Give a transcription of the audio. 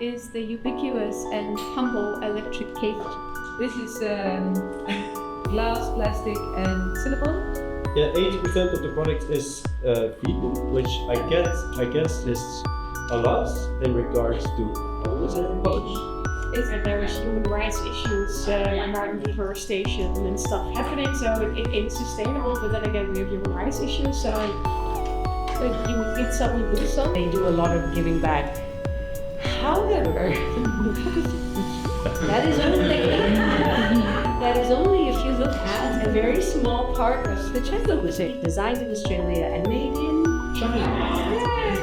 is the ubiquitous and humble electric cake. This is glass, plastic, and silicone. Yeah, 80% of the product is vegan, which I guess is a lot in regards to And there is human rights issues, environment deforestation and stuff happening, so it ain't sustainable. But then again, we have human rights issues, so you would eat some, you lose some. They do a lot of giving back. However, that is only if you look at a very small part of the chocolate, designed in Australia and made in China.